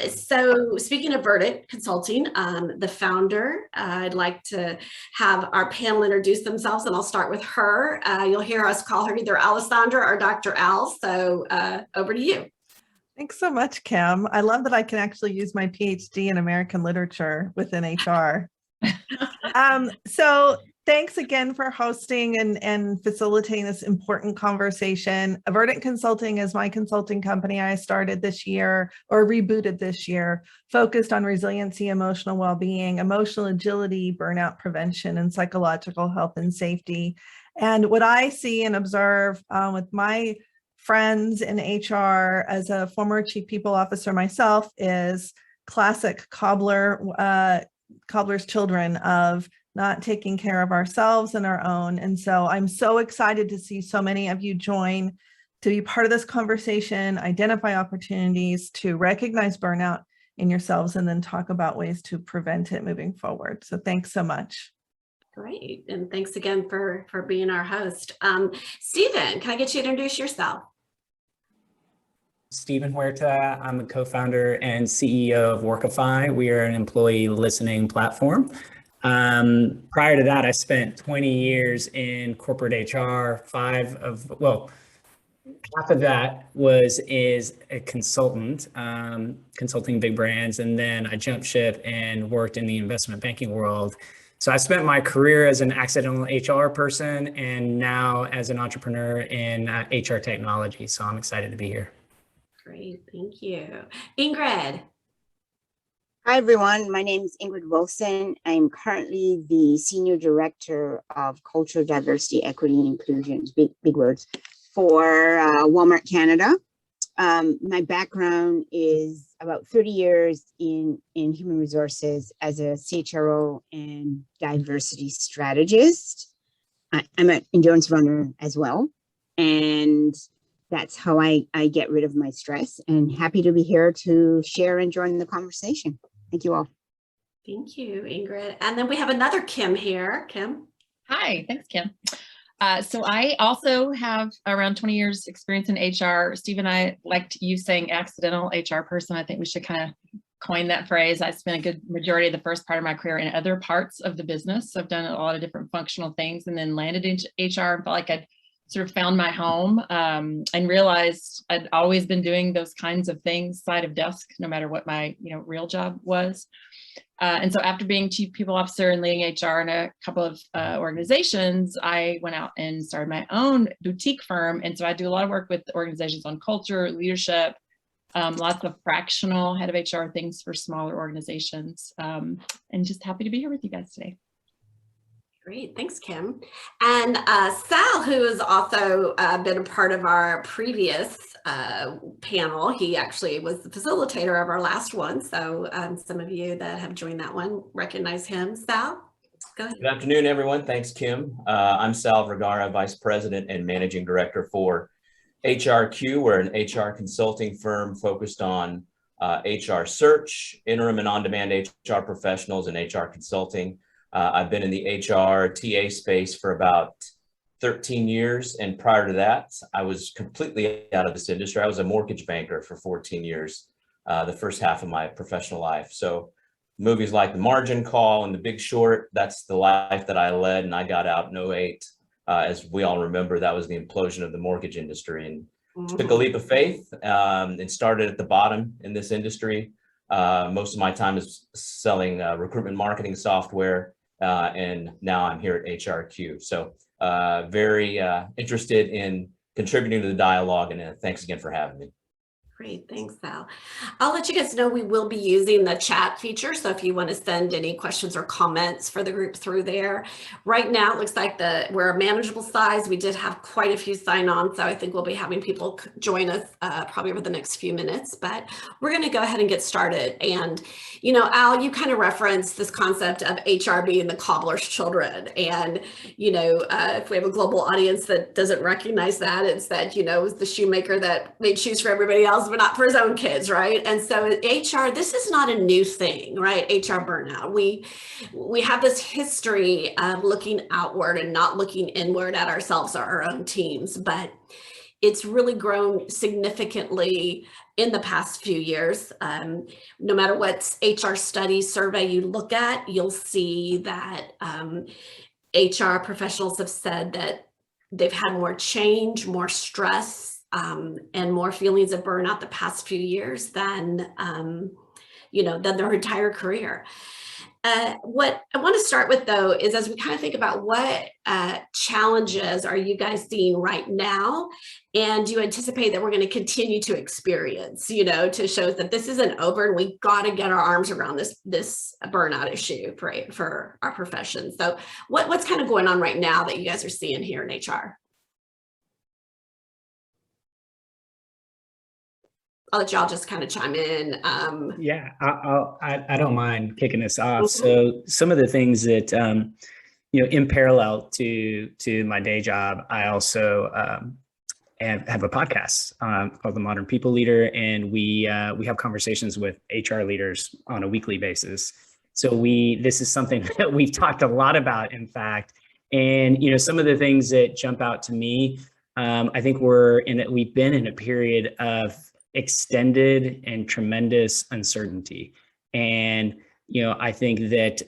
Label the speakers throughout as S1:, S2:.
S1: So speaking of Verdict Consulting, the founder, I'd like to have our panel introduce themselves, and I'll start with her. You'll hear us call her either Alessandra or Dr. Al, so over to you.
S2: Thanks so much, Kim. I love that I can actually use my PhD in American literature within HR. So thanks again for hosting and facilitating this important conversation. Verdant Consulting is my consulting company I started this year, or rebooted this year, focused on resiliency, emotional well-being, emotional agility, burnout prevention, and psychological health and safety. And what I see and observe with my friends in HR as a former chief people officer myself is classic cobbler's children of not taking care of ourselves and our own. And so I'm so excited to see so many of you join to be part of this conversation, identify opportunities to recognize burnout in yourselves, and then talk about ways to prevent it moving forward. So thanks so much.
S1: Great. And thanks again for being our host. Stephen, can I get you to introduce yourself?
S3: Stephen Huerta. I'm the co-founder and CEO of Workify. We are an employee listening platform. Prior to that, I spent 20 years in corporate HR. Half of that is a consultant, consulting big brands. And then I jumped ship and worked in the investment banking world. So I spent my career as an accidental HR person and now as an entrepreneur in HR technology. So I'm excited to be here.
S1: Great, thank you. Ingrid.
S4: Hi, everyone. My name is Ingrid Wilson. I'm currently the Senior Director of Culture, Diversity, Equity, and Inclusion, big words, for Walmart Canada. My background is about 30 years in human resources as a CHRO and diversity strategist. I'm an endurance runner as well. And that's how I get rid of my stress, and happy to be here to share and join the conversation. Thank you all.
S1: Thank you, Ingrid. And then we have another Kim here. Kim.
S5: Hi, thanks, Kim. So I also have around 20 years experience in HR. Steve and I liked you saying accidental HR person. I think we should kind of coin that phrase. I spent a good majority of the first part of my career in other parts of the business. So I've done a lot of different functional things and then landed in HR and felt like I'd sort of found my home and realized I'd always been doing those kinds of things side of desk, no matter what my real job was. And so after being chief people officer and leading HR in a couple of organizations, I went out and started my own boutique firm. And so I do a lot of work with organizations on culture, leadership, lots of fractional head of HR things for smaller organizations, and just happy to be here with you guys today.
S1: Great, thanks, Kim. And Sal, who has also been a part of our previous panel, he actually was the facilitator of our last one. So some of you that have joined that one recognize him. Sal, go ahead.
S6: Good afternoon, everyone. Thanks, Kim. I'm Sal Vergara, Vice President and Managing Director for HRQ. We're an HR consulting firm focused on HR search, interim and on-demand HR professionals, and HR consulting. I've been in the HR TA space for about 13 years. And prior to that, I was completely out of this industry. I was a mortgage banker for 14 years, the first half of my professional life. So movies like The Margin Call and The Big Short, that's the life that I led. And I got out in 2008. As we all remember, that was the implosion of the mortgage industry, and took a leap of faith and started at the bottom in this industry. Most of my time is selling recruitment marketing software. And now I'm here at HRQ. So very interested in contributing to the dialogue, and thanks again for having me.
S1: Great, thanks, Sal. I'll let you guys know we will be using the chat feature. So if you want to send any questions or comments for the group through there. Right now, it looks like we're a manageable size. We did have quite a few sign-ons, so I think we'll be having people join us probably over the next few minutes, but we're going to go ahead and get started. And, Al, you kind of referenced this concept of HR being the cobbler's children. And, if we have a global audience that doesn't recognize that, it's that, it was the shoemaker that made shoes for everybody else, but not for his own kids, right? And so HR, this is not a new thing, right? HR burnout. We have this history of looking outward and not looking inward at ourselves or our own teams. But it's really grown significantly in the past few years. No matter what HR study survey you look at, you'll see that HR professionals have said that they've had more change, more stress, and more feelings of burnout the past few years than than their entire career. What I want to start with, though, is as we kind of think about what challenges are you guys seeing right now, and do you anticipate that we're going to continue to experience, to show that this isn't over and we got to get our arms around this burnout issue for our profession. So what's kind of going on right now that you guys are seeing here in HR? I'll let y'all just kind of chime in.
S3: Yeah, I don't mind kicking us off. So some of the things that, in parallel to my day job, I also have a podcast called The Modern People Leader, and we have conversations with HR leaders on a weekly basis. So this is something that we've talked a lot about, in fact. And some of the things that jump out to me, I think we've been in a period of extended and tremendous uncertainty. And, I think that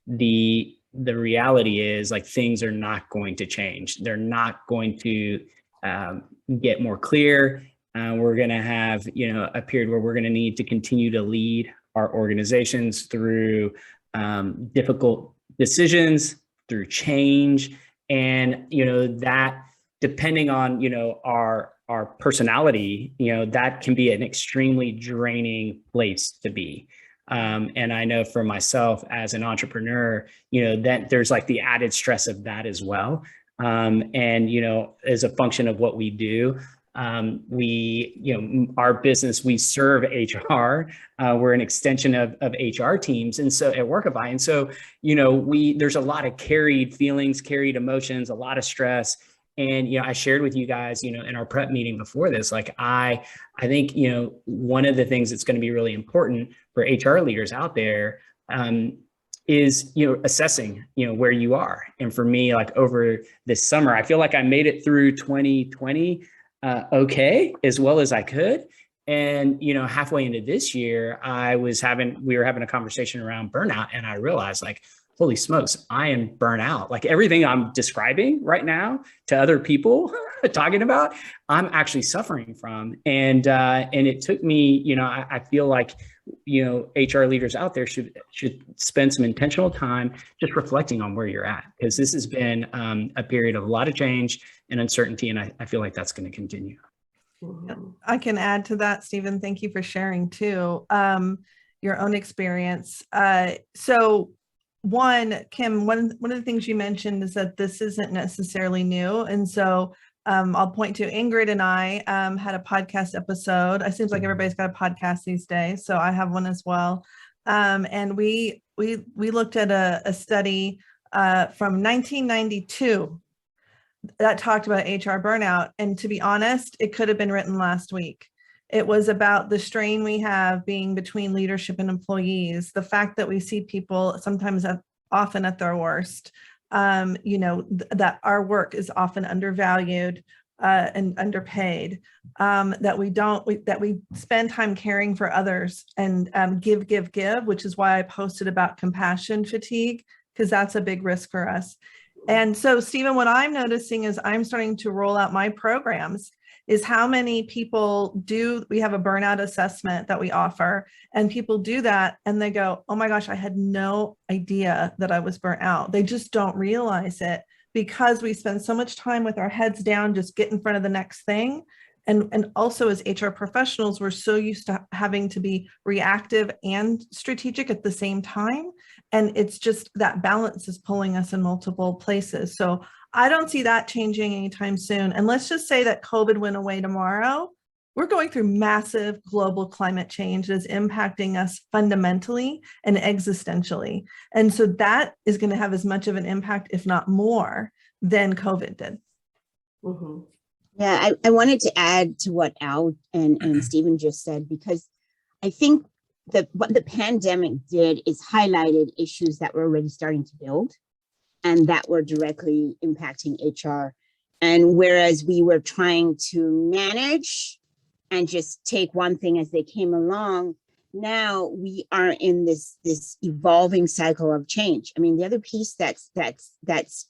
S3: the reality is, like, things are not going to change. They're not going to get more clear. We're going to have, a period where we're going to need to continue to lead our organizations through difficult decisions, through change. And, that depending on, our personality, that can be an extremely draining place to be. And I know for myself as an entrepreneur, that there's like the added stress of that as well. And, as a function of what we do, our business, we serve HR, we're an extension of HR teams. And so at Workify. And so, there's a lot of carried feelings, carried emotions, a lot of stress. And, I shared with you guys, in our prep meeting before this, like, I think, one of the things that's going to be really important for HR leaders out there is, assessing, where you are. And for me, like, over this summer, I feel like I made it through 2020 okay, as well as I could. And, halfway into this year, we were having a conversation around burnout, and I realized, like, holy smokes, I am burnt out. Like, everything I'm describing right now to other people talking about, I'm actually suffering from. And it took me, I feel like, HR leaders out there should spend some intentional time just reflecting on where you're at, because this has been a period of a lot of change and uncertainty. And I feel like that's going to continue.
S2: I can add to that, Stephen. Thank you for sharing too, your own experience. So Kim, one of the things you mentioned is that this isn't necessarily new. And so I'll point to Ingrid and I had a podcast episode. It seems like everybody's got a podcast these days, so I have one as well. And we looked at a study from 1992 that talked about HR burnout. And to be honest, it could have been written last week. It was about the strain we have being between leadership and employees, the fact that we see people sometimes often at their worst, that our work is often undervalued and underpaid, that we spend time caring for others and give, which is why I posted about compassion fatigue, because that's a big risk for us. And so, Stephen, what I'm noticing is I'm starting to roll out my programs is how many people we have a burnout assessment that we offer, and people do that and they go, oh my gosh, I had no idea that I was burnt out. They just don't realize it because we spend so much time with our heads down, just get in front of the next thing. And also as HR professionals, we're so used to having to be reactive and strategic at the same time. And it's just that balance is pulling us in multiple places. So I don't see that changing anytime soon. And let's just say that COVID went away tomorrow. We're going through massive global climate change that is impacting us fundamentally and existentially. And so that is going to have as much of an impact, if not more, than COVID did.
S1: Mm-hmm.
S4: Yeah, I wanted to add to what Al and Stephen just said, because I think that what the pandemic did is highlighted issues that were already starting to build and that were directly impacting HR. And whereas we were trying to manage and just take one thing as they came along, now we are in this evolving cycle of change. I mean, the other piece that's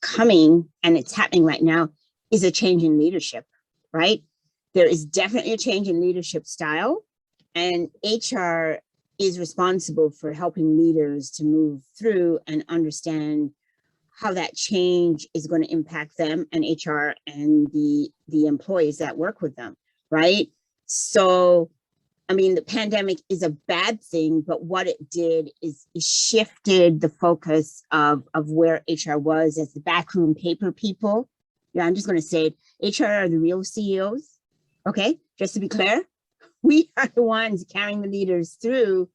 S4: coming, and it's happening right now, is a change in leadership, right? There is definitely a change in leadership style, and HR is responsible for helping leaders to move through and understand how that change is going to impact them and HR and the employees that work with them, right? So, I mean, the pandemic is a bad thing, but what it did is it shifted the focus of where HR was as the backroom paper people. Yeah, I'm just going to say it. HR are the real CEOs. Okay, just to be clear, we are the ones carrying the leaders through.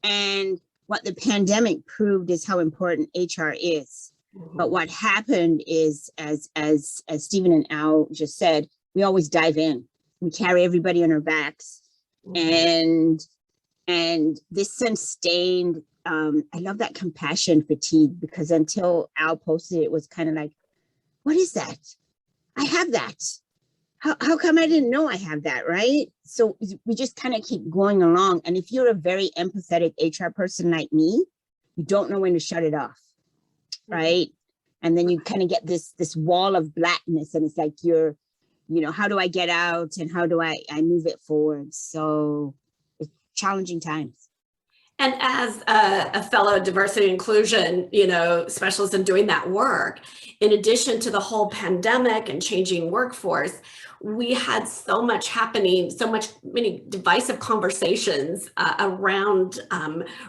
S4: And what the pandemic proved is how important HR is. But what happened is, as Stephen and Al just said, we always dive in. We carry everybody on our backs. And this sustained, I love that compassion fatigue, because until Al posted it, was kind of like, what is that? I have that. How come I didn't know I have that, right? So we just kind of keep going along. And if you're a very empathetic HR person like me, you don't know when to shut it off, right? And then you kind of get this wall of blackness, and it's like how do I get out, and how do I move it forward? So it's challenging times.
S1: And as a fellow diversity and inclusion, specialist in doing that work, in addition to the whole pandemic and changing workforce, we had so much happening, many divisive conversations around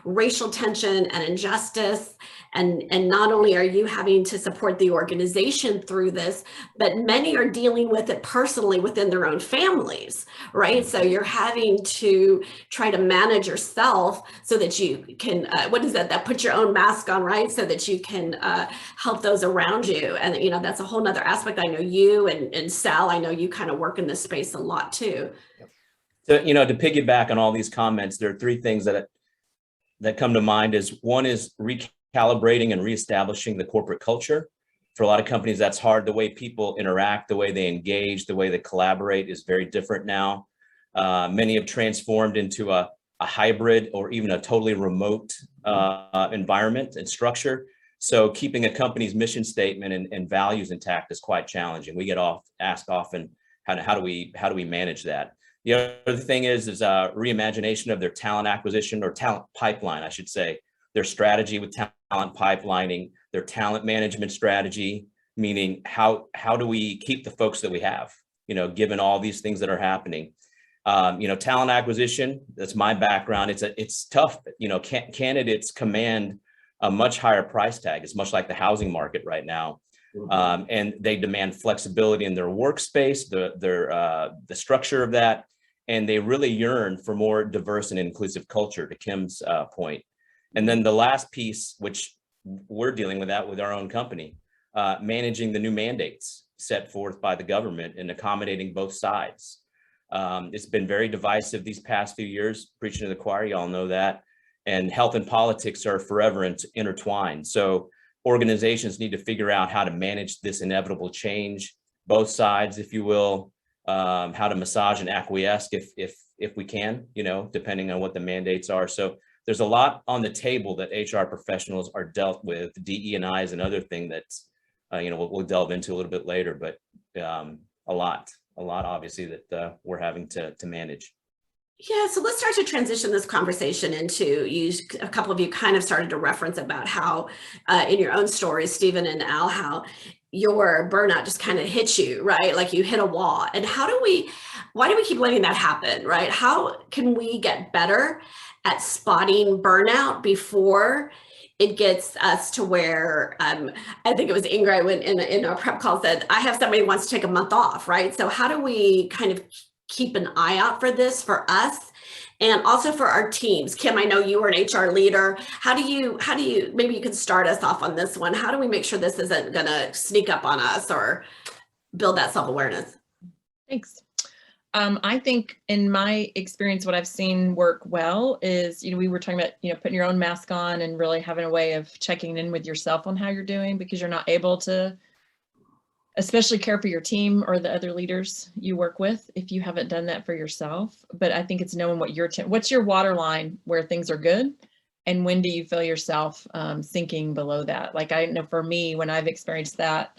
S1: racial tension and injustice. And not only are you having to support the organization through this, but many are dealing with it personally within their own families, right? So you're having to try to manage yourself so that you can, that put your own mask on, right? So that you can help those around you. And, that's a whole nother aspect. I know you and Sal, I know you kind of work in this space a lot too.
S6: So, to piggyback on all these comments, there are three things that come to mind. One is recalibrating and reestablishing the corporate culture. For a lot of companies, that's hard. The way people interact, the way they engage, the way they collaborate is very different now. Many have transformed into a hybrid or even a totally remote environment and structure. So keeping a company's mission statement and values intact is quite challenging. We get asked often, how do we manage that? The other thing is reimagination of their talent acquisition, or talent pipeline, I should say, their strategy with talent pipelining, their talent management strategy, meaning how do we keep the folks that we have, given all these things that are happening. Talent acquisition, that's my background. It's tough. Candidates command a much higher price tag. It's much like the housing market right now. And they demand flexibility in their workspace, the structure of that, and they really yearn for more diverse and inclusive culture, to Kim's point. And then the last piece, which we're dealing with that with our own company, managing the new mandates set forth by the government and accommodating both sides. It's been very divisive these past few years, preaching to the choir, y'all know that. And health and politics are forever intertwined. So organizations need to figure out how to manage this inevitable change, both sides, if you will, how to massage and acquiesce if we can, depending on what the mandates are. So there's a lot on the table that HR professionals are dealt with, DE&Is and other thing that's, we'll delve into a little bit later, but a lot obviously that we're having to manage.
S1: Yeah, so let's start to transition this conversation into a couple of you kind of started to reference about how in your own stories, Stephen and Al, how your burnout just kind of hit you, right? Like you hit a wall. And why do we keep letting that happen, right? How can we get better at spotting burnout before it gets us to where, I think it was Ingrid went in our prep call said, I have somebody who wants to take a month off, right? So how do we kind of keep an eye out for this for us and also for our teams? Kim, I know you were an HR leader. How do you, maybe you can start us off on this one. How do we make sure this isn't going to sneak up on us or build that self-awareness?
S5: Thanks. I think in my experience, what I've seen work well is, we were talking about, putting your own mask on and really having a way of checking in with yourself on how you're doing, because you're not able to especially care for your team or the other leaders you work with if you haven't done that for yourself. But I think it's knowing what what's your waterline where things are good, and when do you feel yourself sinking below that? Like I know for me, when I've experienced that,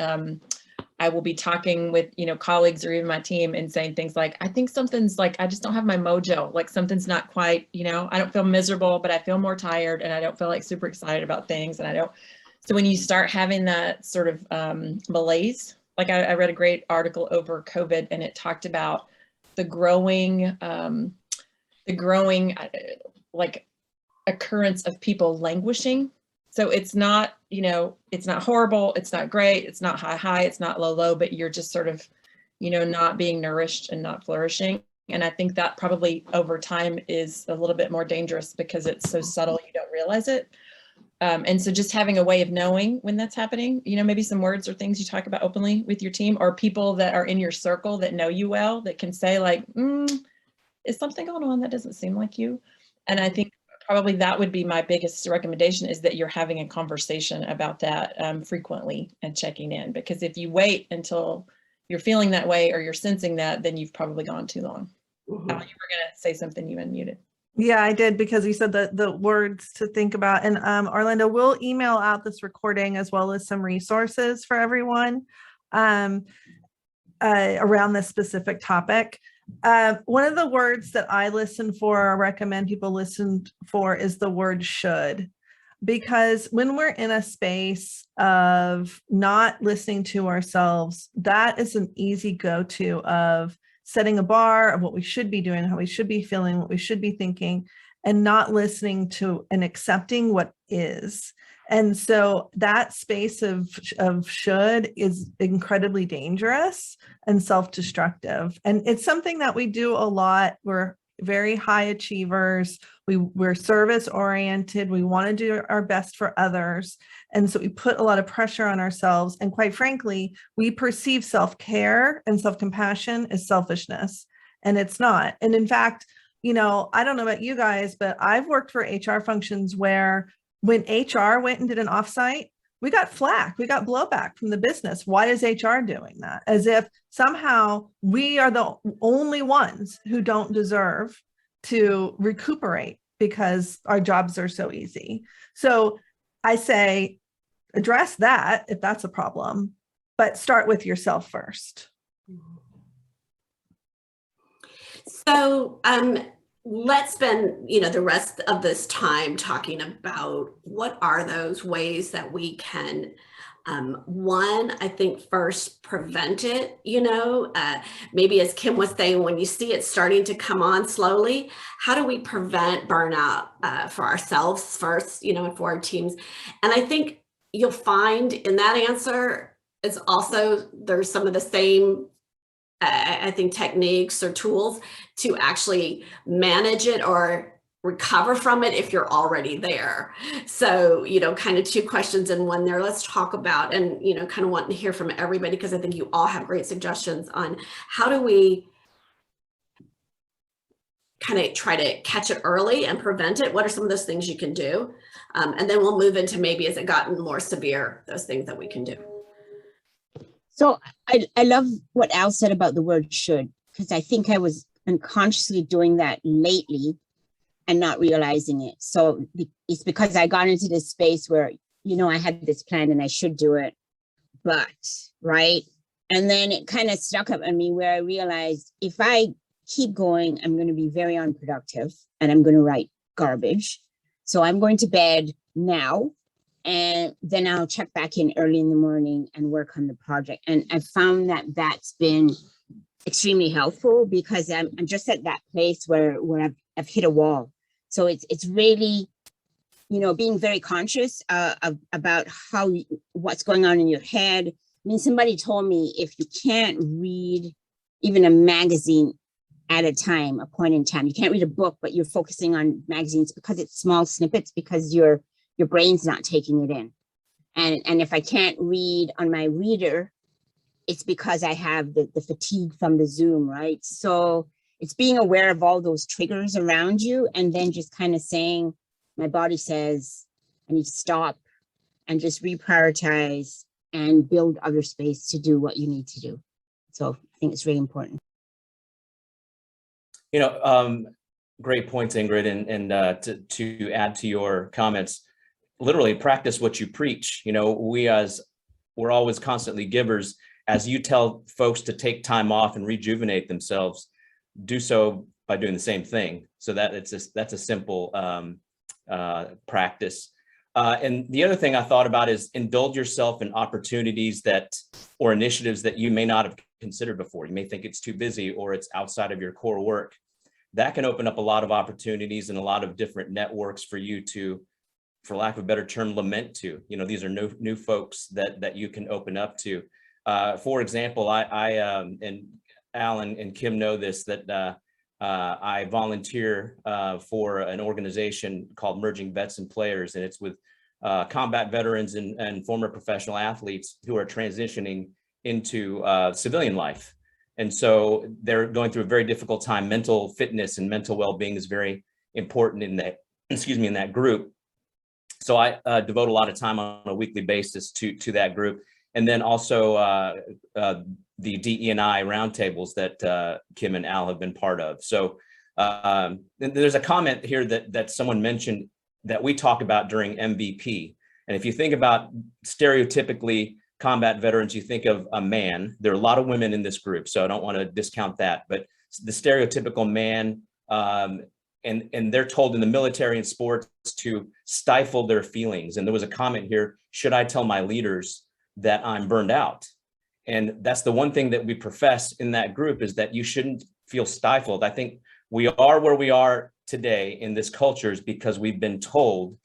S5: I will be talking with, colleagues or even my team and saying things like, I think something's like, I just don't have my mojo. Like something's not quite, I don't feel miserable, but I feel more tired and I don't feel like super excited about things. So when you start having that sort of malaise, like I read a great article over COVID and it talked about the growing like occurrence of people languishing. So it's not, it's not horrible, it's not great, it's not high, it's not low, but you're just sort of, not being nourished and not flourishing. And I think that probably over time is a little bit more dangerous because it's so subtle, you don't realize it. And so just having a way of knowing when that's happening, maybe some words or things you talk about openly with your team or people that are in your circle that know you well, that can say like, is something going on that doesn't seem like you? And I think probably that would be my biggest recommendation, is that you're having a conversation about that frequently and checking in, because if you wait until you're feeling that way or you're sensing that, then you've probably gone too long. You were going to say something, you unmuted.
S2: Yeah, I did, because you said the words to think about. And Orlando, will email out this recording as well as some resources for everyone around this specific topic. One of the words that I listen for or recommend people listen for is the word should, because when we're in a space of not listening to ourselves, that is an easy go-to of setting a bar of what we should be doing, how we should be feeling, what we should be thinking, and not listening to and accepting what is. And so that space of should is incredibly dangerous and self-destructive. And it's something that we do a lot. We're very high achievers. We're service oriented. We want to do our best for others. And so we put a lot of pressure on ourselves. And quite frankly, we perceive self-care and self-compassion as selfishness, and it's not. And in fact, I don't know about you guys, but I've worked for HR functions where when HR went and did an offsite, we got flack, we got blowback from the business. Why is HR doing that? As if somehow we are the only ones who don't deserve to recuperate because our jobs are so easy. So I say, address that if that's a problem, but start with yourself first.
S1: So let's spend, the rest of this time talking about what are those ways that we can, one, I think first prevent it, maybe as Kim was saying, when you see it starting to come on slowly, how do we prevent burnout for ourselves first, and for our teams? And I think you'll find in that answer is also, there's some of the same I think techniques or tools to actually manage it or recover from it if you're already there. So, kind of two questions in one there. Let's talk about, and, kind of wanting to hear from everybody, because I think you all have great suggestions on how do we kind of try to catch it early and prevent it. What are some of those things you can do? And then we'll move into maybe, has it gotten more severe, those things that we can do.
S4: So I love what Al said about the word should, because I think I was unconsciously doing that lately and not realizing it. So it's because I got into this space where, I had this plan and I should do it, but, right? And then it kind of stuck up on me where I realized if I keep going, I'm going to be very unproductive and I'm going to write garbage. So I'm going to bed now. And then I'll check back in early in the morning and work on the project. And I found that that's been extremely helpful, because I'm just at that place where I've hit a wall. So it's really, being very conscious about what's going on in your head. I mean, somebody told me if you can't read even a magazine at a time, a point in time, you can't read a book, but you're focusing on magazines because it's small snippets, because your brain's not taking it in. And if I can't read on my reader, it's because I have the fatigue from the Zoom, right? So it's being aware of all those triggers around you, and then just kind of saying, my body says, I need to stop and just reprioritize and build other space to do what you need to do. So I think it's really important.
S6: You know, great points, Ingrid, and to add to your comments, literally practice what you preach. You know, we're always constantly givers. As you tell folks to take time off and rejuvenate themselves, do so by doing the same thing. So that's a simple practice. And the other thing I thought about is indulge yourself in opportunities or initiatives that you may not have considered before. You may think it's too busy or it's outside of your core work. That can open up a lot of opportunities and a lot of different networks for you to, for lack of a better term, lament to. You know, these are new folks that you can open up to. For example, I and Alan and Kim know this, that I volunteer for an organization called Merging Vets and Players, and it's with combat veterans and former professional athletes who are transitioning into civilian life. And so they're going through a very difficult time. Mental fitness and mental well-being is very important in that, in that group. So I devote a lot of time on a weekly basis to that group. And then also the DE&I roundtables that Kim and Al have been part of. So there's a comment here that someone mentioned that we talk about during MVP. And if you think about stereotypically combat veterans, you think of a man. There are a lot of women in this group, so I don't want to discount that. But the stereotypical man, and they're told in the military and sports to stifle their feelings. And there was a comment here, should I tell my leaders that I'm burned out? And that's the one thing that we profess in that group, is that you shouldn't feel stifled. I think we are where we are today in this culture is because we've been told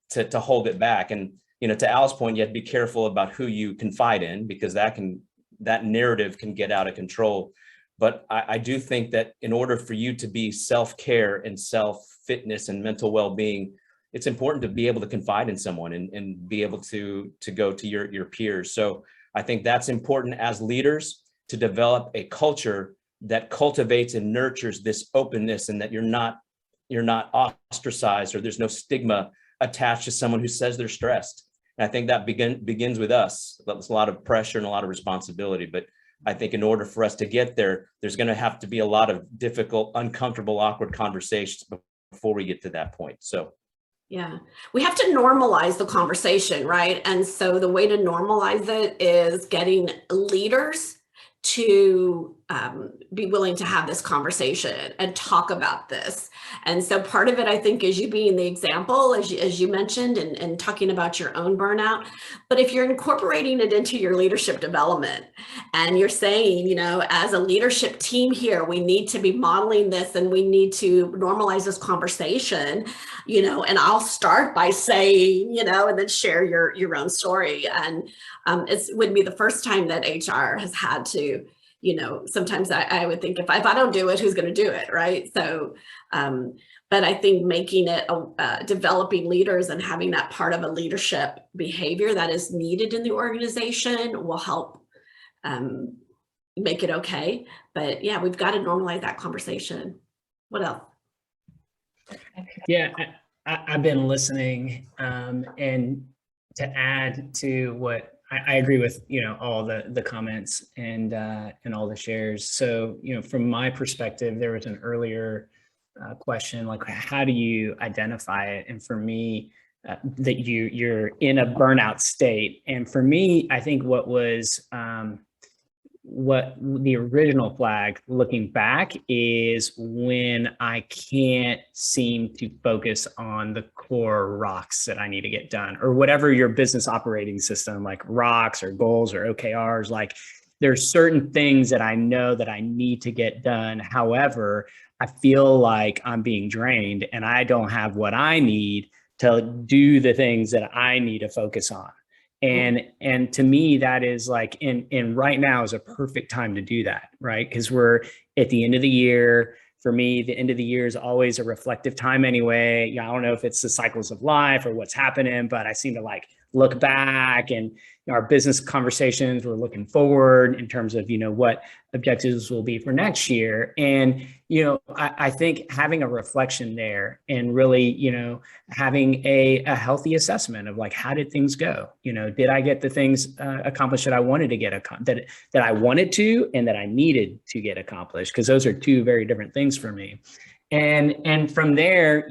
S6: to hold it back. And, you know, to Al's point, you have to be careful about who you confide in, because that narrative can get out of control. But I do think that in order for you to be self-care and self-fitness and mental well-being, it's important to be able to confide in someone and be able to go to your peers. So I think that's important as leaders, to develop a culture that cultivates and nurtures this openness, and that you're not ostracized, or there's no stigma attached to someone who says they're stressed. And I think that begins with us. That's a lot of pressure and a lot of responsibility. But I think in order for us to get there, there's going to have to be a lot of difficult, uncomfortable, awkward conversations before we get to that point. So.
S1: Yeah, we have to normalize the conversation, right? And so the way to normalize it is getting leaders to be willing to have this conversation and talk about this. And so part of it, I think, is you being the example, as you mentioned, and talking about your own burnout. But if you're incorporating it into your leadership development, and you're saying, you know, as a leadership team here, we need to be modeling this, and we need to normalize this conversation, you know, and I'll start by saying, you know, and then share your own story. And it wouldn't be the first time that HR has had to, you know, sometimes I would think if I don't do it, who's going to do it, right? So, but I think making it, developing leaders and having that part of a leadership behavior that is needed in the organization will help make it okay. But yeah, we've got to normalize that conversation. What else?
S3: Yeah, I've been listening, and to add to what I agree with, you know, all the comments and all the shares. So, you know, from my perspective, there was an earlier question, like, how do you identify it? And for me, that you're in a burnout state. And for me, I think what the original flag looking back is when I can't seem to focus on the core rocks that I need to get done, or whatever your business operating system, like rocks or goals or OKRs, like there's certain things that I know that I need to get done. However, I feel like I'm being drained and I don't have what I need to do the things that I need to focus on. And to me, that is like, and right now is a perfect time to do that, right? Because we're at the end of the year. For me, the end of the year is always a reflective time anyway. I don't know if it's the cycles of life or what's happening, but I seem to like look back and our business conversations, we're looking forward in terms of, what objectives will be for next year. And, I think having a reflection there and really, having a healthy assessment of like, how did things go? Did I get the things accomplished that I wanted to get that I wanted to, and that I needed to get accomplished? Because those are two very different things for me. And from there,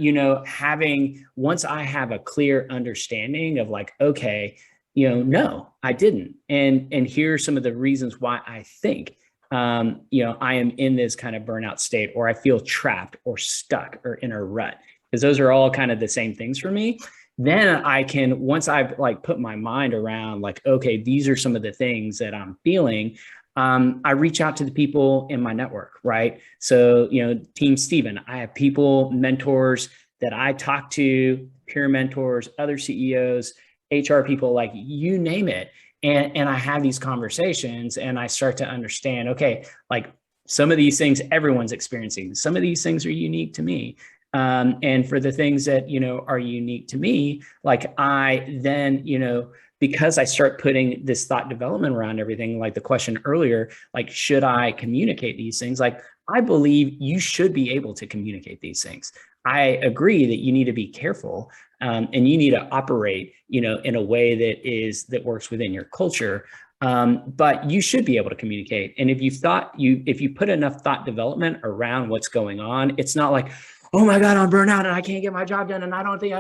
S3: once I have a clear understanding of like, okay, no, I didn't. And here are some of the reasons why I think, I am in this kind of burnout state, or I feel trapped or stuck or in a rut, because those are all kind of the same things for me. Then I can, once I've like put my mind around like, okay, these are some of the things that I'm feeling, I reach out to the people in my network, right? So, Team Stephen, I have people, mentors that I talk to, peer mentors, other CEOs, HR people, like you name it. And I have these conversations and I start to understand, okay, like some of these things everyone's experiencing, some of these things are unique to me. And for the things that, are unique to me, like I then, because I start putting this thought development around everything, like the question earlier, like, should I communicate these things? Like, I believe you should be able to communicate these things. I agree that you need to be careful, and you need to operate, in a way that works within your culture. But you should be able to communicate. And if you put enough thought development around what's going on, it's not like, oh my God, I'm burnt out and I can't get my job done and I don't think,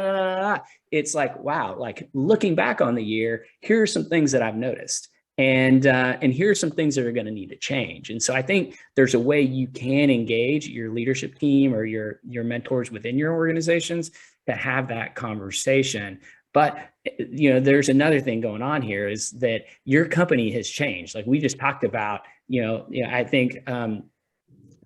S3: it's like, wow, like looking back on the year, here are some things that I've noticed. And here are some things that are going to need to change. And so I think there's a way you can engage your leadership team or your mentors within your organizations to have that conversation. But, there's another thing going on here is that your company has changed. Like we just talked about, I think,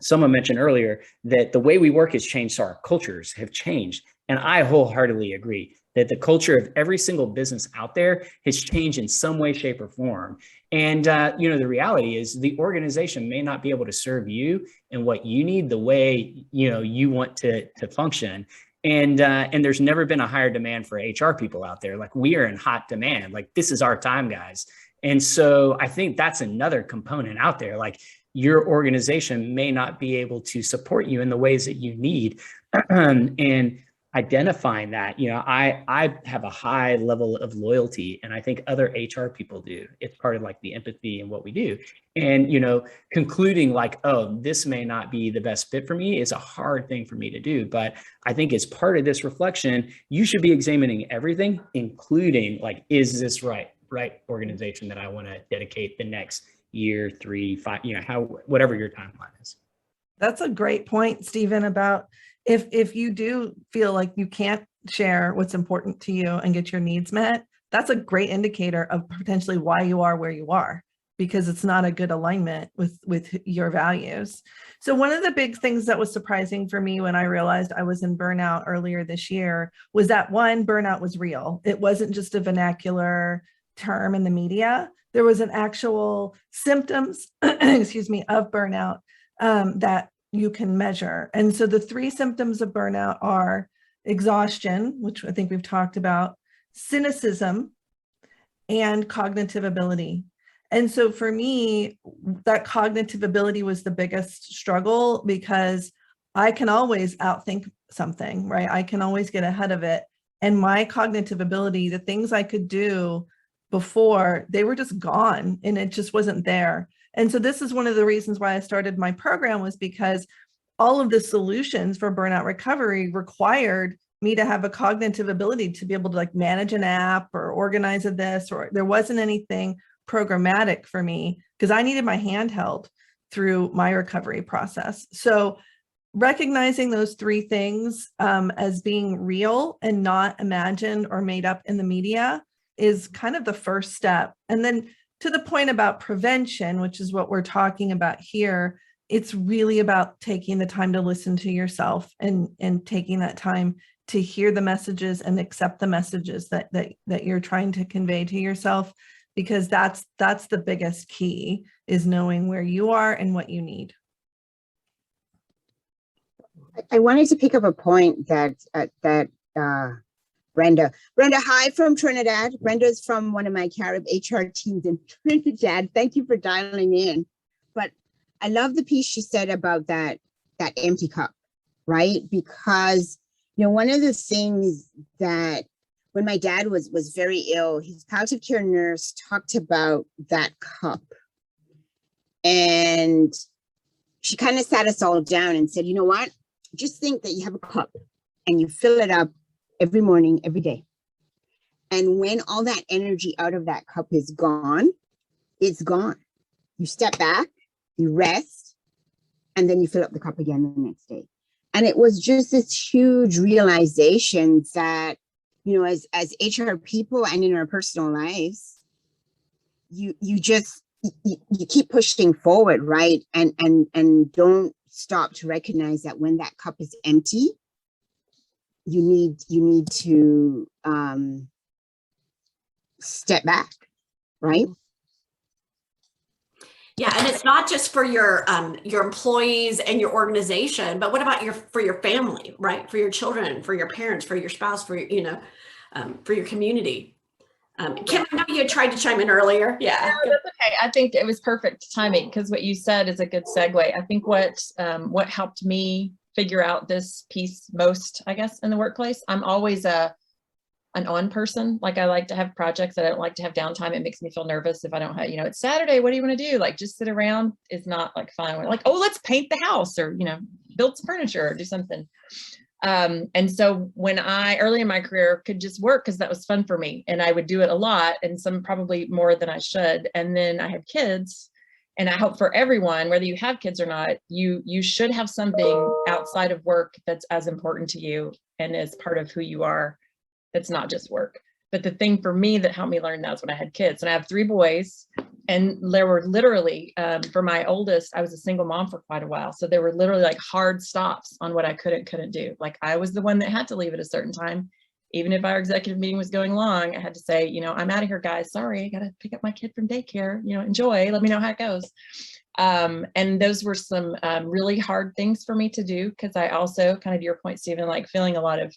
S3: someone mentioned earlier that the way we work has changed, so our cultures have changed. And I wholeheartedly agree that the culture of every single business out there has changed in some way, shape, or form. And, the reality is the organization may not be able to serve you and what you need the way, you want to function. And there's never been a higher demand for HR people out there. Like we are in hot demand, like this is our time, guys. And so I think that's another component out there. Like your organization may not be able to support you in the ways that you need. And identifying that, I have a high level of loyalty, and I think other HR people do. It's part of like the empathy and what we do. And, concluding like, oh, this may not be the best fit for me is a hard thing for me to do. But I think as part of this reflection, you should be examining everything, including like, is this right organization that I want to dedicate the next year, 3, 5, whatever your timeline is.
S2: That's a great point, Stephen, about if you do feel like you can't share what's important to you and get your needs met, that's a great indicator of potentially why you are where you are, because it's not a good alignment with your values. So one of the big things that was surprising for me when I realized I was in burnout earlier this year was that burnout was real. It wasn't just a vernacular term in the media. There was an actual symptoms, of burnout that you can measure. And so the 3 symptoms of burnout are exhaustion, which I think we've talked about, cynicism, and cognitive ability. And so for me, that cognitive ability was the biggest struggle, because I can always outthink something, right? I can always get ahead of it. And my cognitive ability, the things I could do before, they were just gone and it just wasn't there. And so this is one of the reasons why I started my program, was because all of the solutions for burnout recovery required me to have a cognitive ability to be able to like manage an app or organize this, or there wasn't anything programmatic for me because I needed my hand held through my recovery process. So recognizing those 3 things as being real and not imagined or made up in the media is kind of the first step. And then to the point about prevention, which is what we're talking about here, it's really about taking the time to listen to yourself and taking that time to hear the messages and accept the messages that you're trying to convey to yourself, because that's the biggest key, is knowing where you are and what you need.
S4: I wanted to pick up a point that Brenda. Brenda, hi from Trinidad. Brenda's from one of my Carib HR teams in Trinidad. Thank you for dialing in. But I love the piece she said about that empty cup, right? Because, you know, one of the things that when my dad was very ill, his palliative care nurse talked about that cup. And she kind of sat us all down and said, you know what? Just think that you have a cup and you fill it up every morning, every day. And when all that energy out of that cup is gone, it's gone. You step back, you rest, and then you fill up the cup again the next day. And it was just this huge realization that, you know, as HR people and in our personal lives, you keep pushing forward, right? And don't stop to recognize that when that cup is empty, you need to step back, right?
S1: Yeah, and it's not just for your employees and your organization, but what about for your family, right? For your children, for your parents, for your spouse, for your, for your community. Kim, I know you had tried to chime in earlier. Yeah,
S5: no, that's okay. I think it was perfect timing because what you said is a good segue. I think what helped me figure out this piece most, I guess, in the workplace, I'm always an on person. Like I like to have projects that I don't like to have downtime. It makes me feel nervous if I don't have, you know, it's Saturday. What do you want to do? Like just sit around is not like fun. We're like, oh, let's paint the house or, you know, build some furniture or do something. And so when I early in my career could just work because that was fun for me and I would do it a lot and some probably more than I should. And then I had kids and I hope for everyone, whether you have kids or not, you should have something outside of work that's as important to you and as part of who you are. That's not just work. But the thing for me that helped me learn that was when I had kids. And I have 3 boys. And there were literally, for my oldest, I was a single mom for quite a while. So there were literally like hard stops on what I couldn't do. Like I was the one that had to leave at a certain time. Even if our executive meeting was going long, I had to say, you know, I'm out of here, guys. Sorry, I got to pick up my kid from daycare. You know, enjoy. Let me know how it goes. And those were some really hard things for me to do because I also, kind of your point, Stephen, like feeling a lot of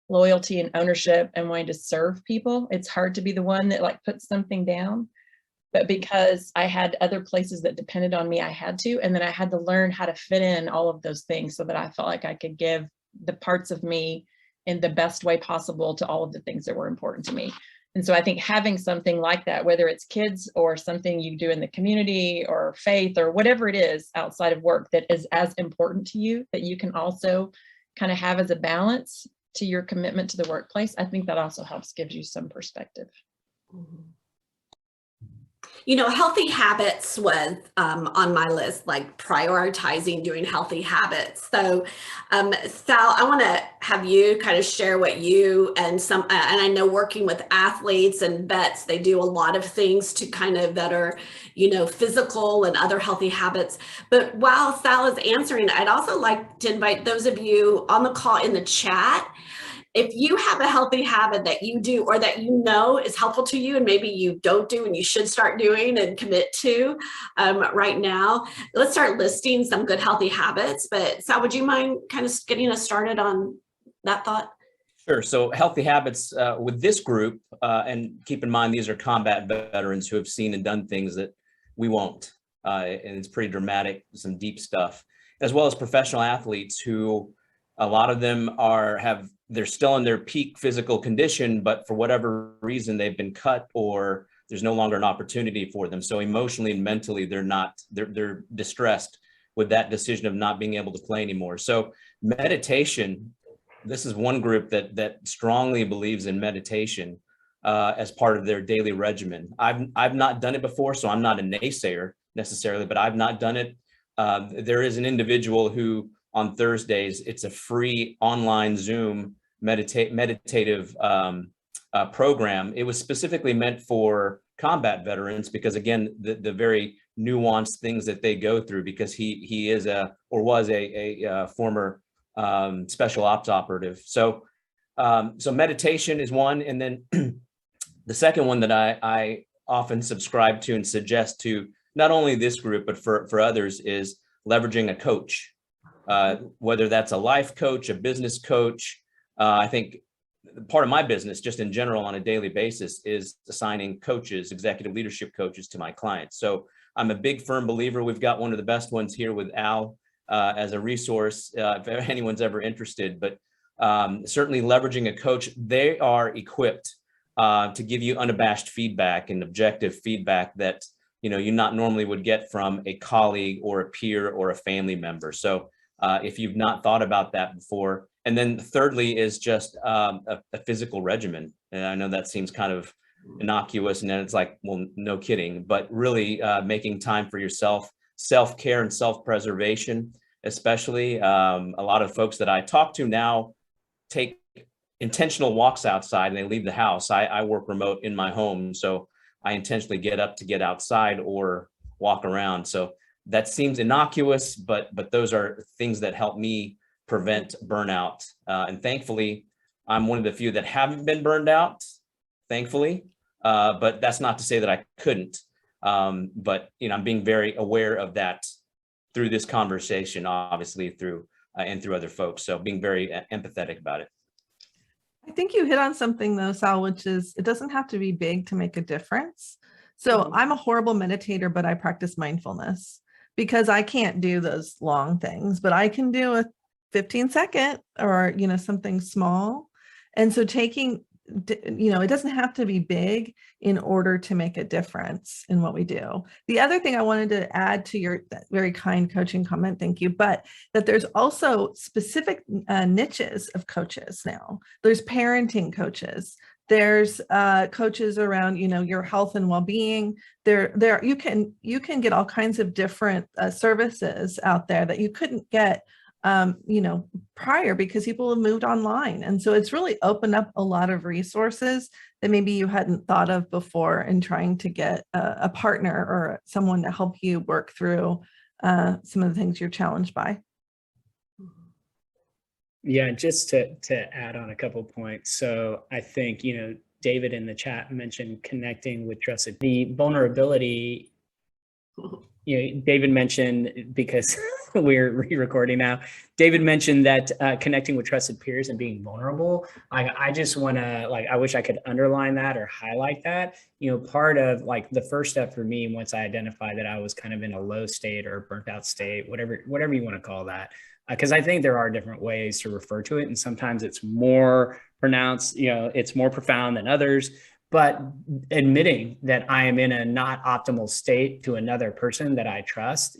S5: loyalty and ownership and wanting to serve people. It's hard to be the one that like puts something down. But because I had other places that depended on me, I had to. And then I had to learn how to fit in all of those things so that I felt like I could give the parts of me in the best way possible to all of the things that were important to me. And so I think having something like that, whether it's kids or something you do in the community or faith or whatever it is outside of work that is as important to you, that you can also kind of have as a balance to your commitment to the workplace, I think that also helps gives you some perspective.
S1: You know, healthy habits was on my list, like prioritizing doing healthy habits. So, Sal, I want to have you kind of share what you and I know working with athletes and vets, they do a lot of things to kind of that are, you know, physical and other healthy habits. But while Sal is answering, I'd also like to invite those of you on the call in the chat. If you have a healthy habit that you do or that you know is helpful to you and maybe you don't do and you should start doing and commit to right now, let's start listing some good healthy habits. But Sal, would you mind kind of getting us started on that thought?
S6: Sure. So healthy habits with this group, and keep in mind, these are combat veterans who have seen and done things that we won't. And it's pretty dramatic, some deep stuff, as well as professional athletes who a lot of them they're still in their peak physical condition, but for whatever reason, they've been cut or there's no longer an opportunity for them. So emotionally and mentally, they're distressed with that decision of not being able to play anymore. So meditation, this is one group that strongly believes in meditation as part of their daily regimen. I've not done it before, so I'm not a naysayer necessarily, but I've not done it. There is an individual who on Thursdays, it's a free online Zoom meditative program. It was specifically meant for combat veterans because, again, the very nuanced things that they go through, because he is was a former special ops operative. So meditation is one, and then the second one that I often subscribe to and suggest to not only this group but for others is leveraging a coach. Whether that's a life coach, a business coach. I think part of my business, just in general on a daily basis, is assigning coaches, executive leadership coaches to my clients. So I'm a big firm believer. We've got one of the best ones here with Al as a resource if anyone's ever interested, but certainly leveraging a coach. They are equipped to give you unabashed feedback and objective feedback that you not normally would get from a colleague or a peer or a family member. So if you've not thought about that before. And then thirdly is just a physical regimen. And I know that seems kind of innocuous, and then it's like, well, no kidding, but really making time for yourself, self-care and self-preservation, especially. A lot of folks that I talk to now take intentional walks outside and they leave the house. I work remote in my home, so I intentionally get up to get outside or walk around. So that seems innocuous, but those are things that help me prevent burnout. And thankfully, I'm one of the few that haven't been burned out, thankfully. But that's not to say that I couldn't. But I'm being very aware of that through this conversation, obviously through other folks. So being very empathetic about it.
S2: I think you hit on something though, Sal, which is it doesn't have to be big to make a difference. So I'm a horrible meditator, but I practice mindfulness because I can't do those long things, but I can do a 15-second or, something small. And so taking, it doesn't have to be big in order to make a difference in what we do. The other thing I wanted to add to your very kind coaching comment, thank you, but that there's also specific niches of coaches now. There's parenting coaches. There's coaches around, your health and well-being. There you can get all kinds of different services out there that you couldn't get prior because people have moved online. And so it's really opened up a lot of resources that maybe you hadn't thought of before in trying to get a partner or someone to help you work through some of the things you're challenged by.
S3: Yeah, just to add on a couple of points. So I think, David in the chat mentioned connecting with trusted. The vulnerability, David mentioned, because we're re-recording now, David mentioned that connecting with trusted peers and being vulnerable. I just want to, I wish I could underline that or highlight that. Part of the first step for me, once I identified that I was kind of in a low state or burnt out state, whatever you want to call that, because I think there are different ways to refer to it. And sometimes it's more pronounced, it's more profound than others. But admitting that I am in a not optimal state to another person that I trust,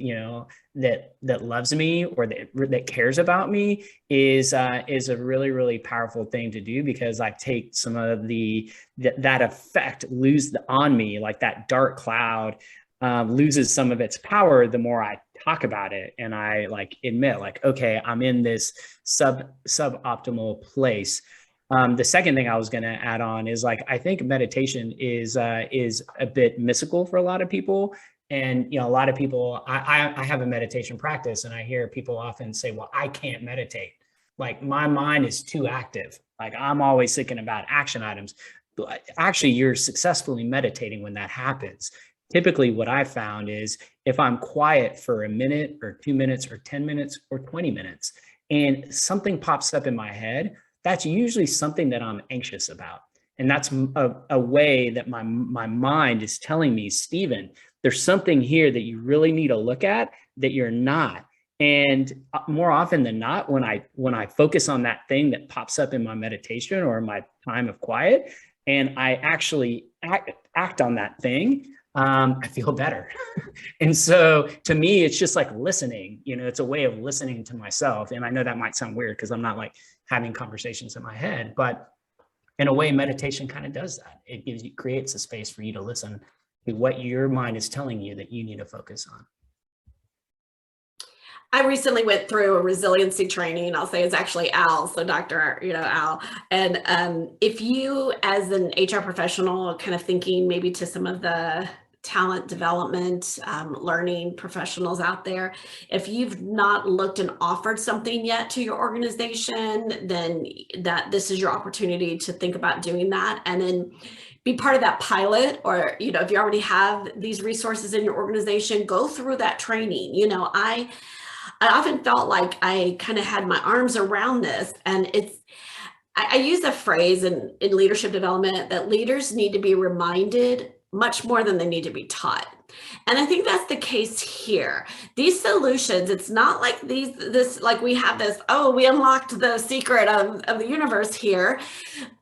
S3: that loves me or that cares about me is a really, really powerful thing to do, because I take some of that effect on me, like that dark cloud loses some of its power the more I talk about it and I admit okay, I'm in this suboptimal place. The second thing I was going to add on is I think meditation is a bit mystical for a lot of people. And, a lot of people, I have a meditation practice, and I hear people often say, well, I can't meditate. My mind is too active. I'm always thinking about action items. But actually, you're successfully meditating when that happens. Typically, what I found is if I'm quiet for a minute or 2 minutes or 10 minutes or 20 minutes, and something pops up in my head, that's usually something that I'm anxious about. And that's a way that my mind is telling me, Stephen, there's something here that you really need to look at that you're not. And more often than not, when I focus on that thing that pops up in my meditation or my time of quiet, and I actually act on that thing, I feel better. And so to me, it's just listening, it's a way of listening to myself. And I know that might sound weird because I'm not having conversations in my head, but in a way, meditation kind of does that. It creates a space for you to listen to what your mind is telling you that you need to focus on.
S1: I recently went through a resiliency training. I'll say it's actually Al, so Dr. Al. And if you, as an HR professional, kind of thinking maybe to some of the talent development, learning professionals out there, if you've not looked and offered something yet to your organization, then this is your opportunity to think about doing that, and then be part of that pilot. Or if you already have these resources in your organization, go through that training. I often felt like I kind of had my arms around this, and I use a phrase in leadership development that leaders need to be reminded much more than they need to be taught. And I think that's the case here. These solutions, it's not like like we have this, oh, we unlocked the secret of the universe here.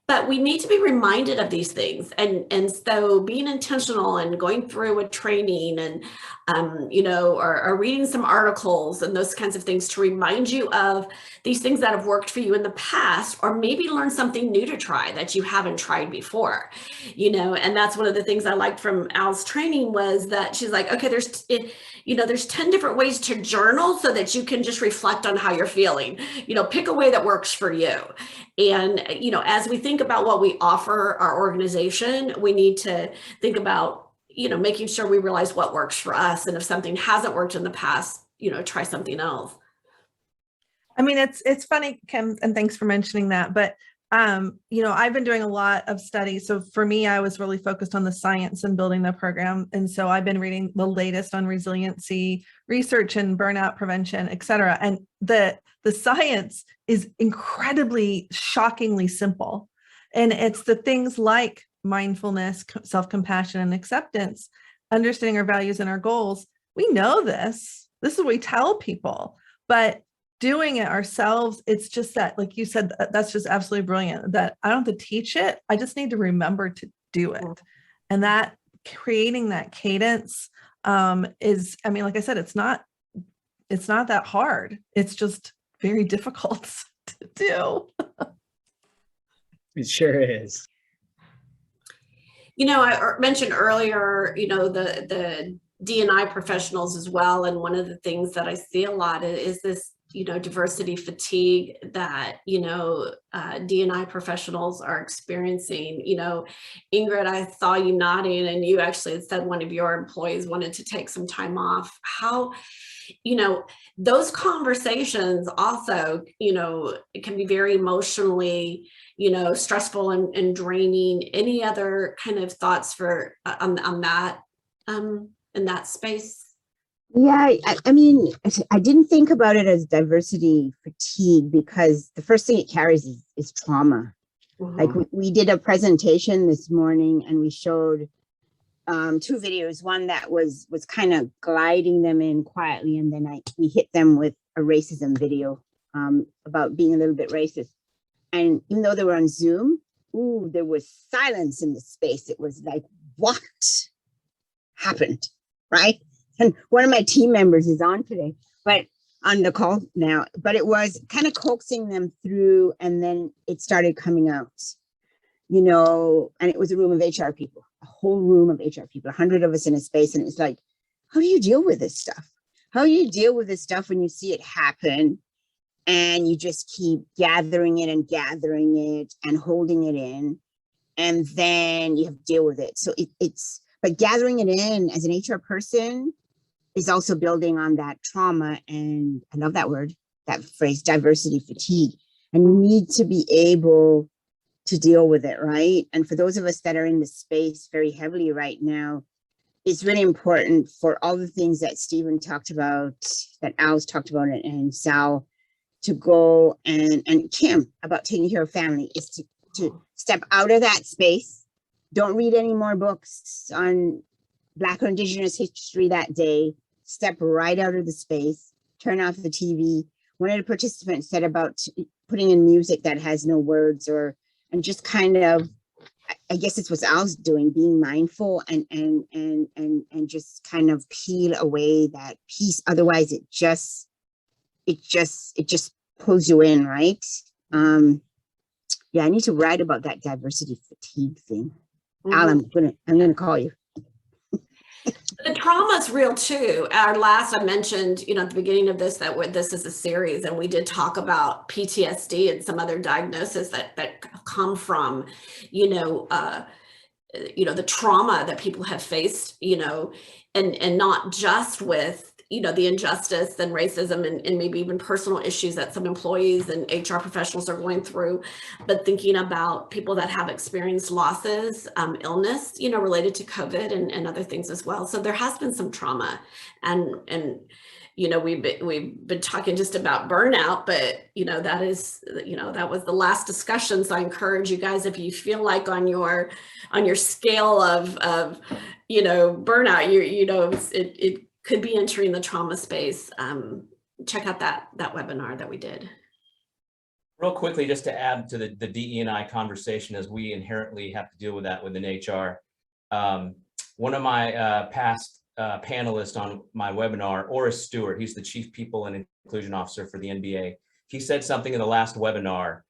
S1: But we need to be reminded of these things. And so being intentional and going through a training and, or reading some articles and those kinds of things to remind you of these things that have worked for you in the past, or maybe learn something new to try that you haven't tried before, and that's one of the things I liked from Al's training was that she's like, okay, there's 10 different ways to journal so that you can just reflect on how you're feeling, pick a way that works for you. And, as we think about what we offer our organization, we need to think about, making sure we realize what works for us. And if something hasn't worked in the past, try something else.
S2: I mean, it's funny, Kim, and thanks for mentioning that. But, I've been doing a lot of studies. So for me, I was really focused on the science and building the program. And so I've been reading the latest on resiliency research and burnout prevention, et cetera. And the science is incredibly, shockingly simple. And it's the things like mindfulness, self-compassion, and acceptance, understanding our values and our goals. We know this. This is what we tell people. But doing it ourselves, it's just that, like you said, that's just absolutely brilliant, that I don't have to teach it. I just need to remember to do it. And that creating that cadence is, I mean, like I said, it's not that hard. It's just very difficult to do.
S3: It sure is.
S1: I mentioned earlier, the D&I professionals as well. And one of the things that I see a lot is this, diversity fatigue that, D&I professionals are experiencing. Ingrid, I saw you nodding, and you actually had said one of your employees wanted to take some time off. How, those conversations also, it can be very emotionally, stressful and draining. Any other kind of thoughts for on that in that space?
S4: Yeah, I mean, I didn't think about it as diversity fatigue because the first thing it carries is trauma. Mm-hmm. Like we did a presentation this morning and we showed 2 videos, one that was kind of gliding them in quietly, and then we hit them with a racism video about being a little bit racist. And even though they were on Zoom, there was silence in the space. It was like, what happened, right? And one of my team members is on today, but on the call now, but it was kind of coaxing them through, and then it started coming out, and it was a room of HR people, a whole room of HR people, 100 of us in a space. And it's like, how do you deal with this stuff? How do you deal with this stuff when you see it happen and you just keep gathering it and holding it in, and then you have to deal with it. So but gathering it in as an HR person is also building on that trauma. And I love that word, that phrase, diversity fatigue. And you need to be able to deal with it, right? And for those of us that are in the space very heavily right now, it's really important for all the things that Stephen talked about, that Al's talked about, and Sal, to go and Kim about taking care of family, is to step out of that space. Don't read any more books on Black or Indigenous history that day. Step right out of the space, turn off the TV. One of the participants said about putting in music that has no words, and just kind of, I guess it's what Al's doing, being mindful and just kind of peel away that piece. Otherwise it just pulls you in, right? Yeah, I need to write about that diversity fatigue thing. Mm-hmm. Al, I'm gonna call you.
S1: The trauma is real too. I mentioned, at the beginning of this, that this is a series, and we did talk about PTSD and some other diagnoses that come from, the trauma that people have faced, and not just with, the injustice and racism and maybe even personal issues that some employees and HR professionals are going through, but thinking about people that have experienced losses, illness, related to COVID and other things as well. So there has been some trauma, and we've been talking just about burnout, but that was the last discussion. So I encourage you guys, if you feel like on your scale of burnout, it could be entering the trauma space. Check out that webinar that we did.
S6: Real quickly, just to add to the DE&I conversation, as we inherently have to deal with that within HR. One of my past panelists on my webinar, Oris Stewart, he's the Chief People and Inclusion Officer for the NBA. He said something in the last webinar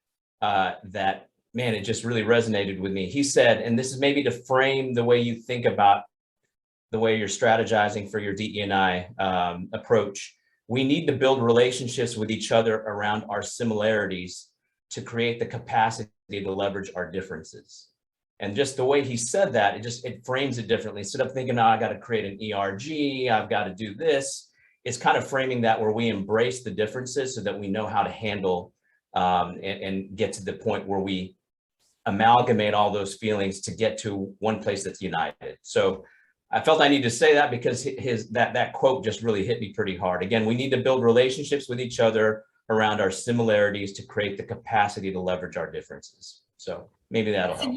S6: that, man, it just really resonated with me. He said, and this is maybe to frame the way you think about the way you're strategizing for your DE&I approach. We need to build relationships with each other around our similarities to create the capacity to leverage our differences. And just the way he said that, it frames it differently. Instead of thinking, I got to create an ERG, I've got to do this. It's kind of framing that where we embrace the differences so that we know how to handle and get to the point where we amalgamate all those feelings to get to one place that's united. So I felt I need to say that because that quote just really hit me pretty hard. Again, we need to build relationships with each other around our similarities to create the capacity to leverage our differences. So maybe that'll help.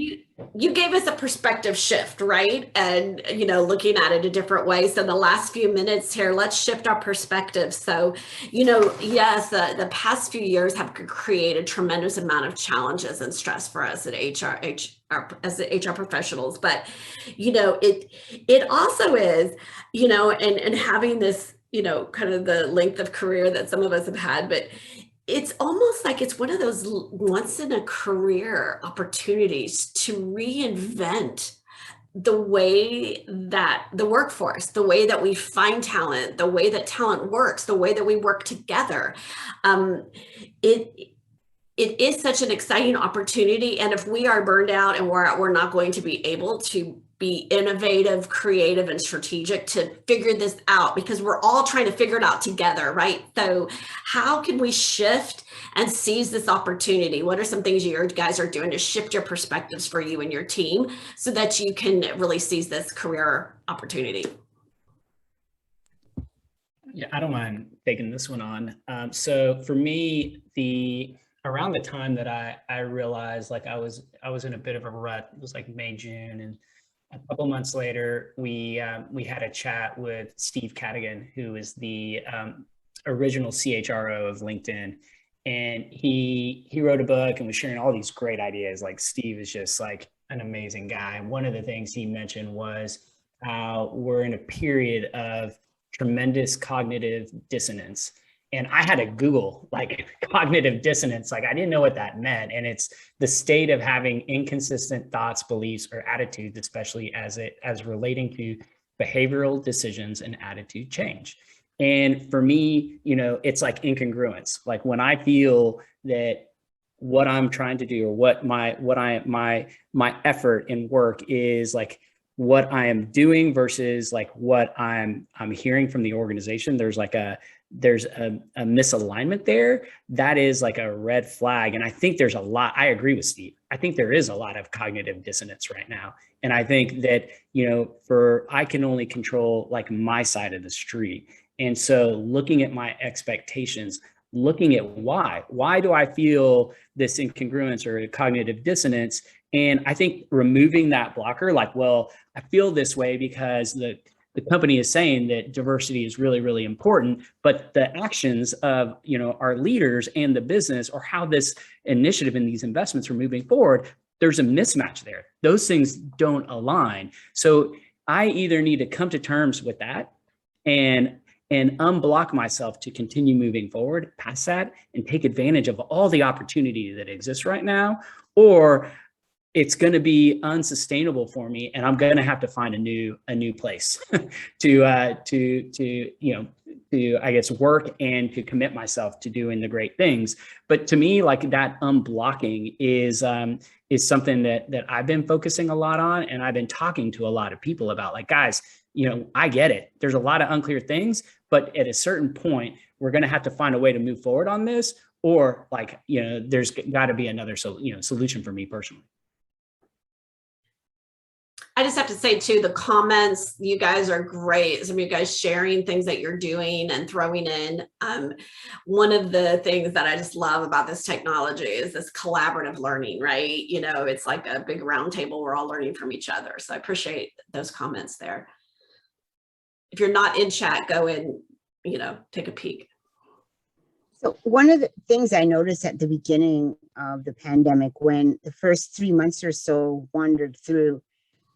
S1: You gave us a perspective shift, right? And, looking at it a different way. So the last few minutes here, let's shift our perspective. So, yes, the past few years have created a tremendous amount of challenges and stress for us at HR as HR professionals. But, it also is, and having this, kind of the length of career that some of us have had, but it's almost like it's one of those once in a career opportunities to reinvent the way that the workforce, the way that we find talent, the way that talent works, the way that we work together. It is such an exciting opportunity. And if we are burned out and we're not going to be able to be innovative, creative, and strategic to figure this out, because we're all trying to figure it out together, right? So how can we shift and seize this opportunity? What are some things you guys are doing to shift your perspectives for you and your team so that you can really seize this career opportunity?
S3: Yeah, I don't mind taking this one on. So for me, around the time that I realized like I was in a bit of a rut, it was like May, June, and a couple months later, we had a chat with Steve Cadigan, who is the original CHRO of LinkedIn, and he wrote a book and was sharing all these great ideas. Like Steve is just like an amazing guy. One of the things he mentioned was how we're in a period of tremendous cognitive dissonance. And I had to Google like cognitive dissonance. Like I didn't know what that meant. And it's the state of having inconsistent thoughts, beliefs, or attitudes, especially as relating to behavioral decisions and attitude change. And for me, it's like incongruence. Like when I feel that what I'm trying to do or what my effort in work is like what I am doing versus like what I'm hearing from the organization, there's a misalignment there. That is like a red flag. And I think there's a lot, I agree with Steve. I think there is a lot of cognitive dissonance right now. And I think that, I can only control like my side of the street. And so looking at my expectations, looking at why do I feel this incongruence or cognitive dissonance? And I think removing that blocker, like, well, I feel this way because the company is saying that diversity is really, really important, but the actions of, our leaders and the business or how this initiative and these investments are moving forward, there's a mismatch there. Those things don't align. So I either need to come to terms with that and unblock myself to continue moving forward past that and take advantage of all the opportunity that exists right now, or it's going to be unsustainable for me, and I'm going to have to find a new place to I guess work and to commit myself to doing the great things. But to me, like that unblocking is something that I've been focusing a lot on, and I've been talking to a lot of people about. Like, guys, I get it. There's a lot of unclear things, but at a certain point, we're going to have to find a way to move forward on this, or there's got to be another solution for me personally.
S1: I just have to say too, the comments, you guys are great. Some of you guys sharing things that you're doing and throwing in. One of the things that I just love about this technology is this collaborative learning, right? It's like a big round table. We're all learning from each other. So I appreciate those comments there. If you're not in chat, go in, take a peek.
S4: So one of the things I noticed at the beginning of the pandemic, when the first 3 months or so wandered through,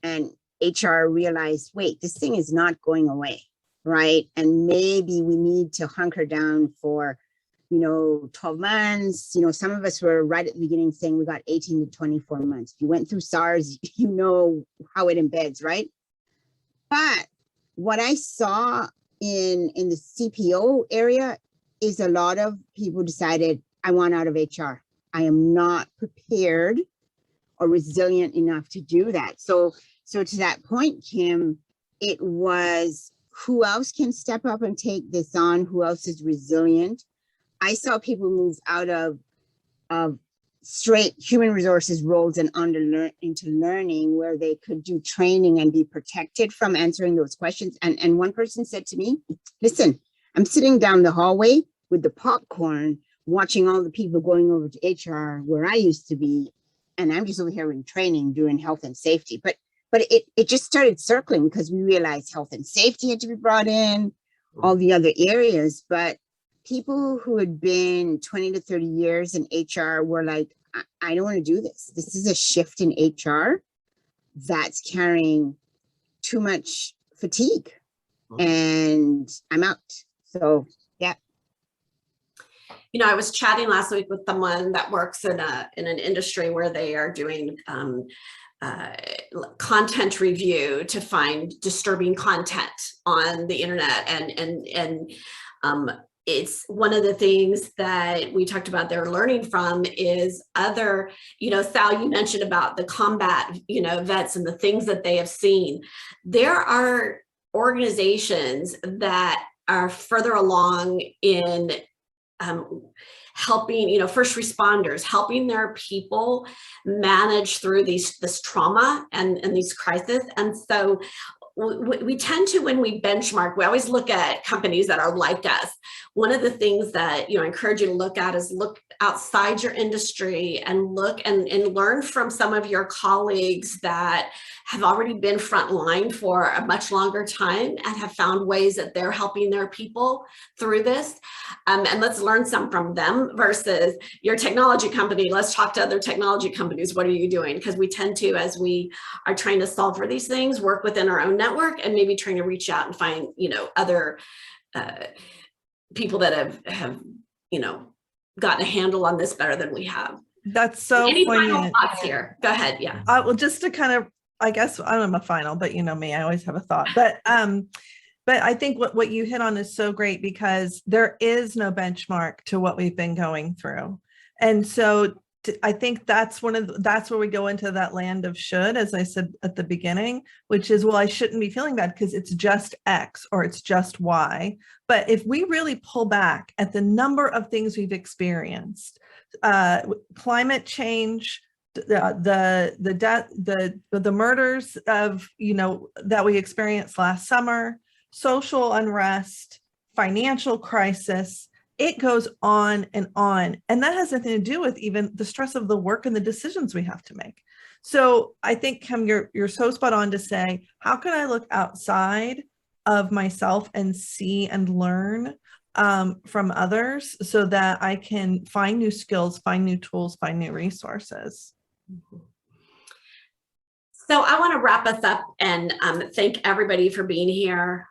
S4: and HR realized, wait, this thing is not going away, right? And maybe we need to hunker down for, 12 months. Some of us were right at the beginning saying we got 18 to 24 months. If you went through SARS, you know how it embeds, right? But what I saw in the CPO area is a lot of people decided, I want out of HR. I am not prepared or resilient enough to do that. So to that point, Kim, it was who else can step up and take this on? Who else is resilient? I saw people move out of straight human resources roles and into learning, where they could do training and be protected from answering those questions. And one person said to me, listen, I'm sitting down the hallway with the popcorn, watching all the people going over to HR where I used to be, and I'm just over here in training doing health and safety. But it just started circling because we realized health and safety had to be brought in, all the other areas. But people who had been 20 to 30 years in HR were like, I don't want to do this. This is a shift in HR that's carrying too much fatigue, and I'm out. So, yeah.
S1: I was chatting last week with someone that works in an industry where they are doing content review to find disturbing content on the internet, and it's one of the things that we talked about they're learning from is other, Sal, you mentioned about the combat, vets and the things that they have seen. There are organizations that are further along in helping, first responders, helping their people manage through this trauma and these crises. And so we tend to, when we benchmark, we always look at companies that are like us. One of the things that I encourage you to look at is look outside your industry and look and learn from some of your colleagues that have already been frontline for a much longer time and have found ways that they're helping their people through this. And let's learn some from them versus your technology company. Let's talk to other technology companies. What are you doing? Because we tend to, as we are trying to solve for these things, work within our own network and maybe trying to reach out and find, other people that have gotten a handle on this better than we have.
S2: That's so
S1: Any
S2: poignant.
S1: final thoughts here? Go ahead. Yeah.
S2: Well, just to kind of, I guess I'm a final, but you know me, I always have a thought. But I think what you hit on is so great, because there is no benchmark to what we've been going through. And so I think that's that's where we go into that land of should, as I said at the beginning, which is, well, I shouldn't be feeling bad because it's just X or it's just Y. But if we really pull back at the number of things we've experienced, climate change, the death, the murders of, that we experienced last summer, social unrest, financial crisis, it goes on and on. And that has nothing to do with even the stress of the work and the decisions we have to make. So I think, Kim, you're so spot on to say, how can I look outside of myself and see and learn from others so that I can find new skills, find new tools, find new resources.
S1: So I want to wrap us up and thank everybody for being here.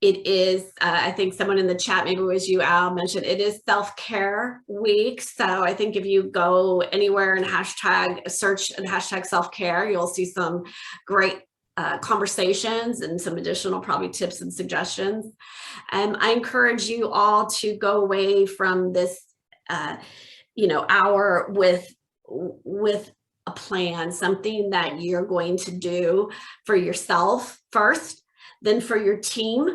S1: It is, I think someone in the chat, maybe it was you, Al, mentioned it is self-care week. So I think if you go anywhere and search and hashtag self-care, you'll see some great conversations and some additional probably tips and suggestions. I encourage you all to go away from this, hour with a plan, something that you're going to do for yourself first, then for your team,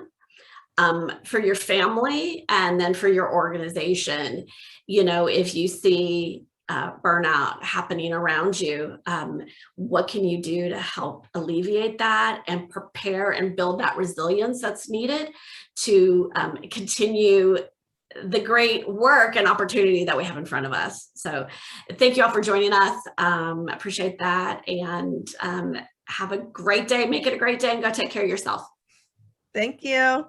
S1: for your family, and then for your organization. You know, if you see burnout happening around you, what can you do to help alleviate that and prepare and build that resilience that's needed to continue the great work and opportunity that we have in front of us. So thank you all for joining us. Appreciate that. And have a great day. Make it a great day and go take care of yourself.
S2: Thank you.